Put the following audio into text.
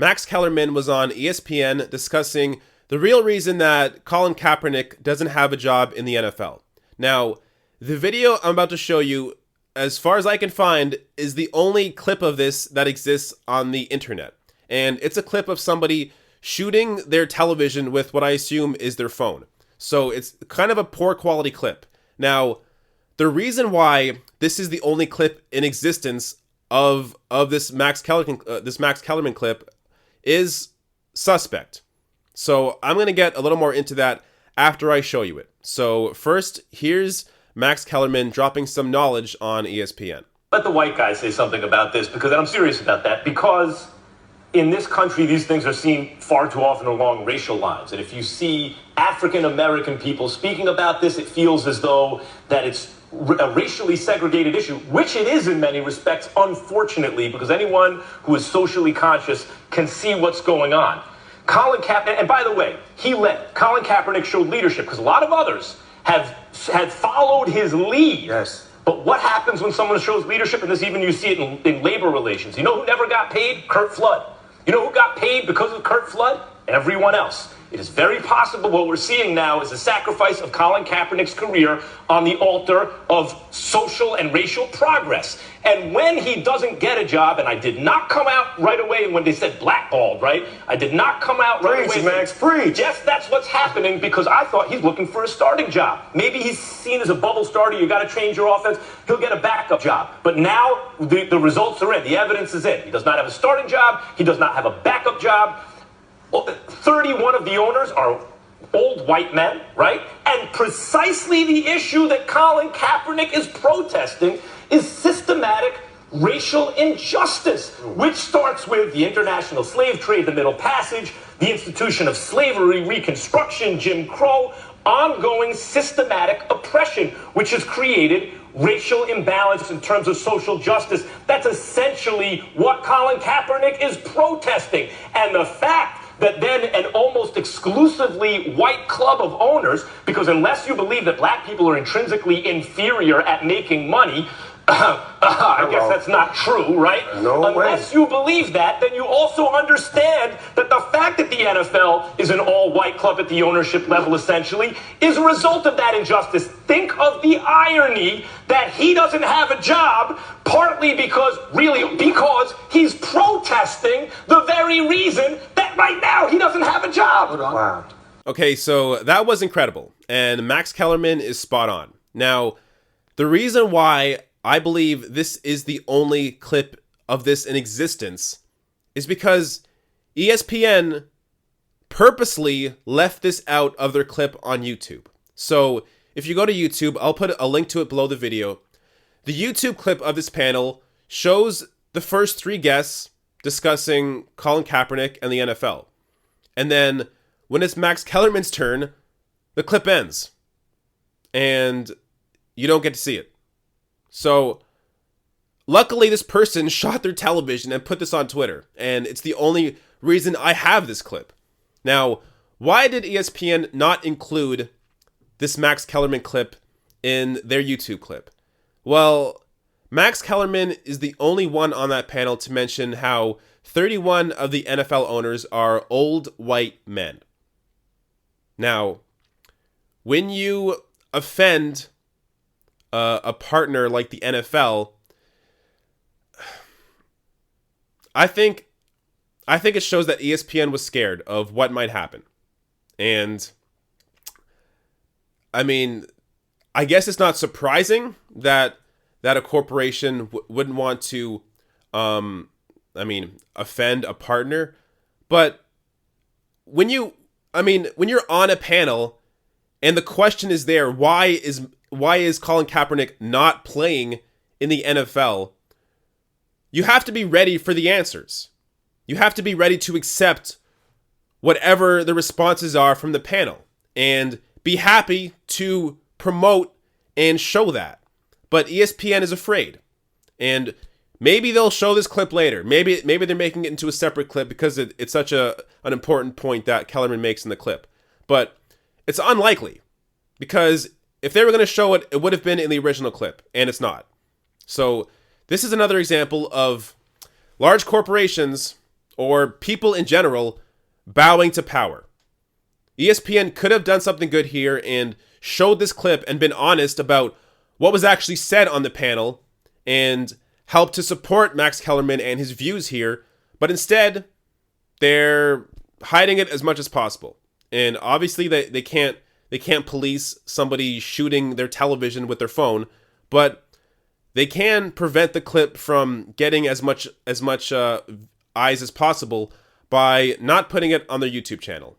Max Kellerman was on ESPN discussing the real reason that Colin Kaepernick doesn't have a job in the NFL. Now, the video I'm about to show you, as far as I can find, is the only clip of this that exists on the internet. And it's a clip of somebody shooting their television with what I assume is their phone. So it's kind of a poor quality clip. Now, the reason why this is the only clip in existence of this Max Kellerman clip is suspect. So I'm going to get a little more into that after I show you it. So first, here's Max Kellerman dropping some knowledge on ESPN. Let the white guy say something about this, because I'm serious about that, because in this country, these things are seen far too often along racial lines. And if you see African-American people speaking about this, it feels as though that it's a racially segregated issue, which it is in many respects, unfortunately, because anyone who is socially conscious can see what's going on. Colin Kaepernick, and by the way, Colin Kaepernick showed leadership, because a lot of others had followed his lead. Yes. But what happens when someone shows leadership, and this even you see it in labor relations? You know who never got paid? Curt Flood. You know who got paid because of Curt Flood? Everyone else. It is very possible what we're seeing now is a sacrifice of Colin Kaepernick's career on the altar of social and racial progress. And when he doesn't get a job, and I did not come out right away when they said blackballed, right? I did not come out right away. Preach, Max, preach. Yes, that's what's happening, because I thought he's looking for a starting job. Maybe he's seen as a bubble starter. You got to change your offense. He'll get a backup job. But now the results are in. The evidence is in. He does not have a starting job. He does not have a backup job. 31 of the owners are old white men, right? And precisely the issue that Colin Kaepernick is protesting is systematic racial injustice, which starts with the international slave trade, the Middle Passage, the institution of slavery, Reconstruction, Jim Crow, ongoing systematic oppression, which has created racial imbalance in terms of social justice. That's essentially what Colin Kaepernick is protesting. And the fact that then an almost exclusively white club of owners, because unless you believe that black people are intrinsically inferior at making money, I guess that's not true, right? No Unless you believe that, then you also understand that the fact that the NFL is an all-white club at the ownership level, essentially, is a result of that injustice. Think of the irony that he doesn't have a job, partly because he's protesting the very reason that right now he doesn't have a job. Wow. Okay, so that was incredible, and Max Kellerman is spot on. Now, the reason why I believe this is the only clip of this in existence is because ESPN purposely left this out of their clip on YouTube. So if you go to YouTube, I'll put a link to it below the video. The YouTube clip of this panel shows the first three guests discussing Colin Kaepernick and the NFL. And then when it's Max Kellerman's turn, the clip ends. And you don't get to see it. So, luckily this person shot their television and put this on Twitter, and it's the only reason I have this clip. Now, why did ESPN not include this Max Kellerman clip in their YouTube clip? Well, Max Kellerman is the only one on that panel to mention how 31 of the NFL owners are old white men. Now, when you offend a partner like the NFL, I think it shows that ESPN was scared of what might happen. And I mean, I guess it's not surprising that a corporation wouldn't want to offend a partner, but when you're on a panel and the question is there, why is Colin Kaepernick not playing in the NFL? You have to be ready for the answers. You have to be ready to accept whatever the responses are from the panel and be happy to promote and show that. But ESPN is afraid. And maybe they'll show this clip later. Maybe they're making it into a separate clip because it's such an important point that Kellerman makes in the clip. But it's unlikely, because if they were going to show it, it would have been in the original clip, and it's not. So this is another example of large corporations or people in general bowing to power. ESPN could have done something good here and showed this clip and been honest about what was actually said on the panel and helped to support Max Kellerman and his views here, but instead they're hiding it as much as possible. And obviously they can't police somebody shooting their television with their phone, but they can prevent the clip from getting as much eyes as possible by not putting it on their YouTube channel.